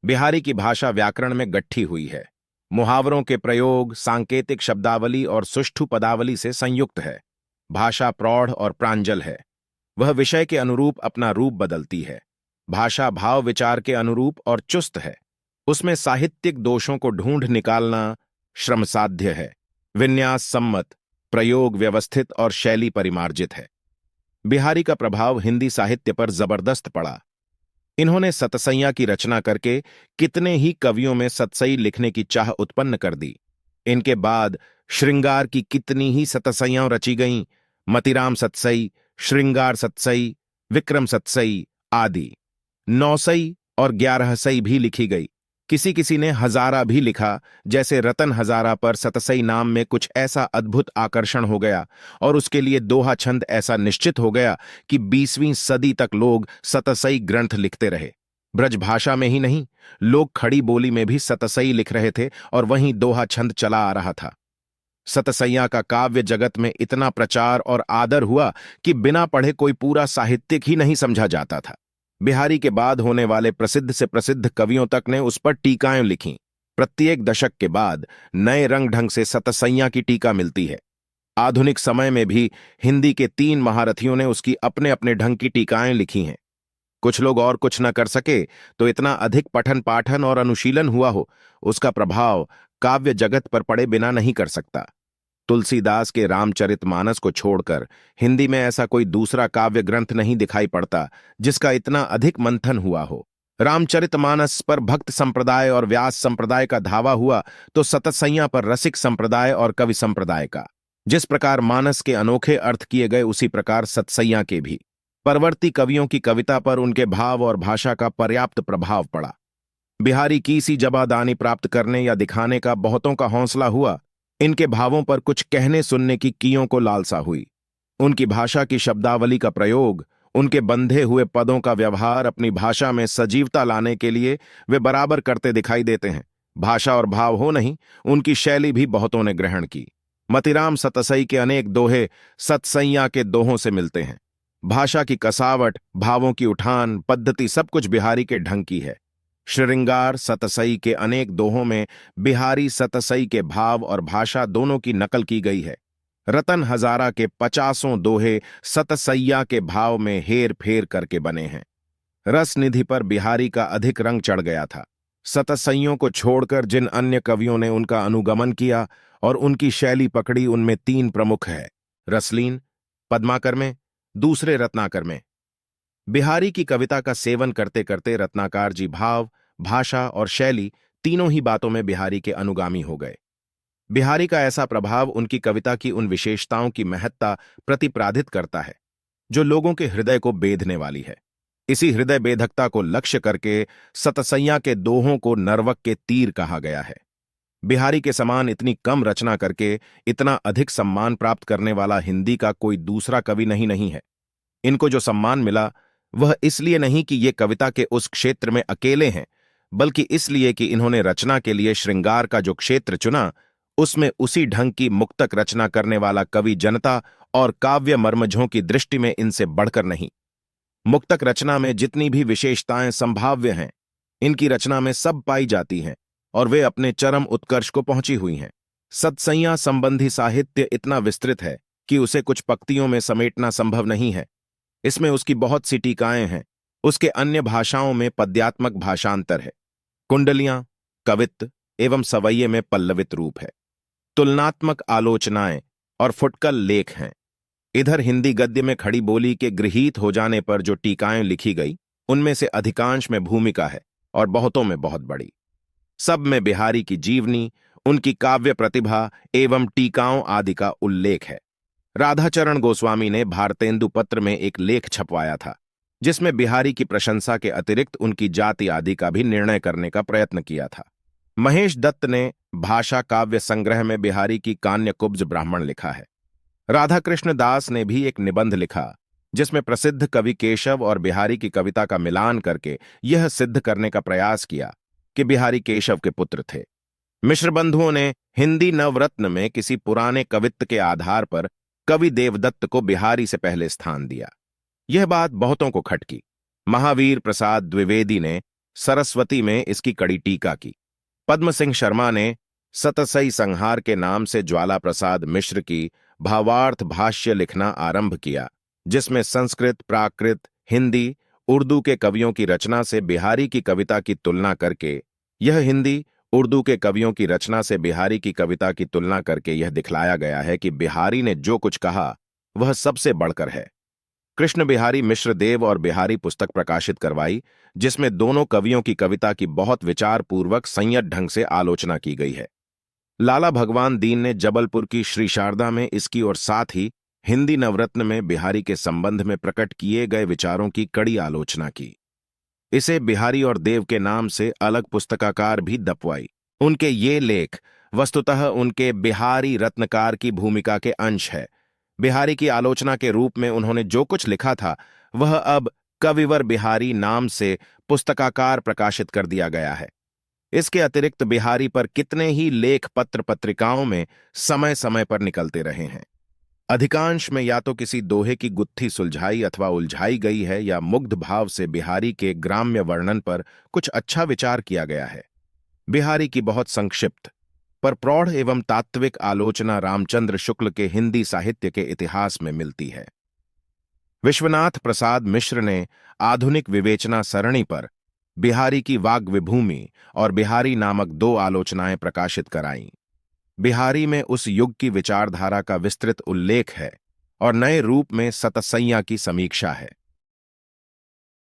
बिहारी की भाषा व्याकरण में गट्ठी हुई है। मुहावरों के प्रयोग, सांकेतिक शब्दावली और सुष्ठु पदावली से संयुक्त है। भाषा प्रौढ़ और प्रांजल है। वह विषय के अनुरूप अपना रूप बदलती है। भाषा भाव विचार के अनुरूप और चुस्त है। उसमें साहित्यिक दोषों को ढूंढ निकालना श्रमसाध्य है। विन्यास सम्मत, प्रयोग व्यवस्थित और शैली परिमार्जित है। बिहारी का प्रभाव हिंदी साहित्य पर जबरदस्त पड़ा। इन्होंने सतसैया की रचना करके कितने ही कवियों में सतसई लिखने की चाह उत्पन्न कर दी। इनके बाद श्रृंगार की कितनी ही सतसैयां रची गईं। मतिराम सतसई, श्रृंगार सतसई, विक्रम सतसई आदि। नौसई और 11सई भी लिखी गई। किसी किसी ने हजारा भी लिखा, जैसे रतन हजारा पर सतसई नाम में कुछ ऐसा अद्भुत आकर्षण हो गया और उसके लिए दोहा छंद ऐसा निश्चित हो गया कि 20वीं सदी तक लोग सतसई ग्रंथ लिखते रहे। ब्रजभाषा में ही नहीं, लोग खड़ी बोली में भी सतसई लिख रहे थे और वहीं दोहा छंद चला आ रहा था। सतसैया का काव्य जगत में इतना प्रचार और आदर हुआ कि बिना पढ़े कोई पूरा साहित्यिक ही नहीं समझा जाता था। बिहारी के बाद होने वाले प्रसिद्ध से प्रसिद्ध कवियों तक ने उस पर टीकाएं लिखीं। प्रत्येक दशक के बाद नए रंग ढंग से सतसैया की टीका मिलती है। आधुनिक समय में भी हिंदी के 3 महारथियों ने उसकी अपने अपने ढंग की टीकाएं लिखी हैं। कुछ लोग और कुछ न कर सके तो इतना अधिक पठन पाठन और अनुशीलन हुआ हो, उसका प्रभाव काव्य जगत पर पड़े बिना नहीं कर सकता। तुलसीदास के रामचरितमानस को छोड़कर हिंदी में ऐसा कोई दूसरा काव्य ग्रंथ नहीं दिखाई पड़ता जिसका इतना अधिक मंथन हुआ हो। रामचरितमानस पर भक्त संप्रदाय और व्यास संप्रदाय का धावा हुआ तो सतसैया पर रसिक संप्रदाय और कवि संप्रदाय का। जिस प्रकार मानस के अनोखे अर्थ किए गए, उसी प्रकार सतसैया के भी। परवर्ती कवियों की कविता पर उनके भाव और भाषा का पर्याप्त प्रभाव पड़ा। बिहारी की सी जबादानी प्राप्त करने या दिखाने का बहुतों का हौसला हुआ। इनके भावों पर कुछ कहने सुनने की कियों को लालसा हुई। उनकी भाषा की शब्दावली का प्रयोग, उनके बंधे हुए पदों का व्यवहार अपनी भाषा में सजीवता लाने के लिए वे बराबर करते दिखाई देते हैं। भाषा और भाव हो नहीं, उनकी शैली भी बहुतों ने ग्रहण की। मतिराम सतसई के अनेक दोहे सतसैया के दोहों से मिलते हैं। भाषा की कसावट, भावों की उठान पद्धति सब कुछ बिहारी के ढंग की है। श्रृंगार सतसई के अनेक दोहों में बिहारी सतसई के भाव और भाषा दोनों की नकल की गई है। रतन हजारा के 50 दोहे सतसैया के भाव में हेर फेर करके बने हैं। रस निधि पर बिहारी का अधिक रंग चढ़ गया था। सतसैयों को छोड़कर जिन अन्य कवियों ने उनका अनुगमन किया और उनकी शैली पकड़ी, उनमें 3 प्रमुख है: रसलीन, पद्माकर में, दूसरे रत्नाकर में। बिहारी की कविता का सेवन करते करते रत्नाकर जी भाव, भाषा और शैली तीनों ही बातों में बिहारी के अनुगामी हो गए। बिहारी का ऐसा प्रभाव उनकी कविता की उन विशेषताओं की महत्ता प्रतिपादित करता है जो लोगों के हृदय को बेधने वाली है। इसी हृदय बेधकता को लक्ष्य करके सतसैया के दोहों को नरवक के तीर कहा गया है। बिहारी के समान इतनी कम रचना करके इतना अधिक सम्मान प्राप्त करने वाला हिंदी का कोई दूसरा कवि नहीं है। इनको जो सम्मान मिला वह इसलिए नहीं कि ये कविता के उस क्षेत्र में अकेले हैं, बल्कि इसलिए कि इन्होंने रचना के लिए श्रृंगार का जो क्षेत्र चुना, उसमें उसी ढंग की मुक्तक रचना करने वाला कवि जनता और काव्य मर्मझों की दृष्टि में इनसे बढ़कर नहीं। मुक्तक रचना में जितनी भी विशेषताएं संभाव्य हैं, इनकी रचना में सब पाई जाती हैं और वे अपने चरम उत्कर्ष को पहुंची हुई हैं। सतसैया संबंधी साहित्य इतना विस्तृत है कि उसे कुछ पंक्तियों में समेटना संभव नहीं है। इसमें उसकी बहुत सी टीकाएं हैं। उसके अन्य भाषाओं में पद्यात्मक भाषांतर है। कुंडलियां, कवित्त एवं सवैये में पल्लवित रूप है। तुलनात्मक आलोचनाएं और फुटकल लेख हैं। इधर हिंदी गद्य में खड़ी बोली के गृहीत हो जाने पर जो टीकाएं लिखी गई, उनमें से अधिकांश में भूमिका है और बहुतों में बहुत बड़ी। सब में बिहारी की जीवनी, उनकी काव्य प्रतिभा एवं टीकाओं आदि का उल्लेख है। राधाचरण गोस्वामी ने भारतेंदु पत्र में एक लेख छपवाया था, जिसमें बिहारी की प्रशंसा के अतिरिक्त उनकी जाति आदि का भी निर्णय करने का प्रयत्न किया था। महेश दत्त ने भाषा काव्य संग्रह में बिहारी की कान्यकुब्ज ब्राह्मण लिखा है। राधाकृष्ण दास ने भी एक निबंध लिखा, जिसमें प्रसिद्ध कवि केशव और बिहारी की कविता का मिलान करके यह सिद्ध करने का प्रयास किया कि बिहारी केशव के पुत्र थे। मिश्र बंधुओं ने हिंदी नवरत्न में किसी पुराने कवित्त के आधार पर कवि देवदत्त को बिहारी से पहले स्थान दिया। यह बात बहुतों को खटकी। महावीर प्रसाद द्विवेदी ने सरस्वती में इसकी कड़ी टीका की। पद्म सिंह शर्मा ने सतसई संहार के नाम से ज्वाला प्रसाद मिश्र की भावार्थ भाष्य लिखना आरंभ किया, जिसमें संस्कृत, प्राकृत, हिंदी, उर्दू के कवियों की रचना से बिहारी की कविता की तुलना करके यह दिखलाया गया है कि बिहारी ने जो कुछ कहा वह सबसे बढ़कर है। कृष्ण बिहारी मिश्र देव और बिहारी पुस्तक प्रकाशित करवाई, जिसमें दोनों कवियों की कविता की बहुत विचारपूर्वक संयत ढंग से आलोचना की गई है। लाला भगवान दीन ने जबलपुर की श्री शारदा में इसकी और साथ ही हिंदी नवरत्न में बिहारी के संबंध में प्रकट किए गए विचारों की कड़ी आलोचना की। इसे बिहारी और देव के नाम से अलग पुस्तकाकार भी दपवाई। उनके ये लेख वस्तुतः उनके बिहारी रत्नकार की भूमिका के अंश है। बिहारी की आलोचना के रूप में उन्होंने जो कुछ लिखा था वह अब कविवर बिहारी नाम से पुस्तकाकार प्रकाशित कर दिया गया है। इसके अतिरिक्त बिहारी पर कितने ही लेख पत्र पत्रिकाओं में समय समय पर निकलते रहे हैं। अधिकांश में या तो किसी दोहे की गुत्थी सुलझाई अथवा उलझाई गई है या मुग्ध भाव से बिहारी के ग्राम्य वर्णन पर कुछ अच्छा विचार किया गया है। बिहारी की बहुत संक्षिप्त पर प्रौढ़ एवं तात्विक आलोचना रामचंद्र शुक्ल के हिंदी साहित्य के इतिहास में मिलती है। विश्वनाथ प्रसाद मिश्र ने आधुनिक विवेचना सरणी पर बिहारी की वाग्विभूमि और बिहारी नामक 2 आलोचनाएं प्रकाशित कराईं। बिहारी में उस युग की विचारधारा का विस्तृत उल्लेख है और नए रूप में सतसैया की समीक्षा है।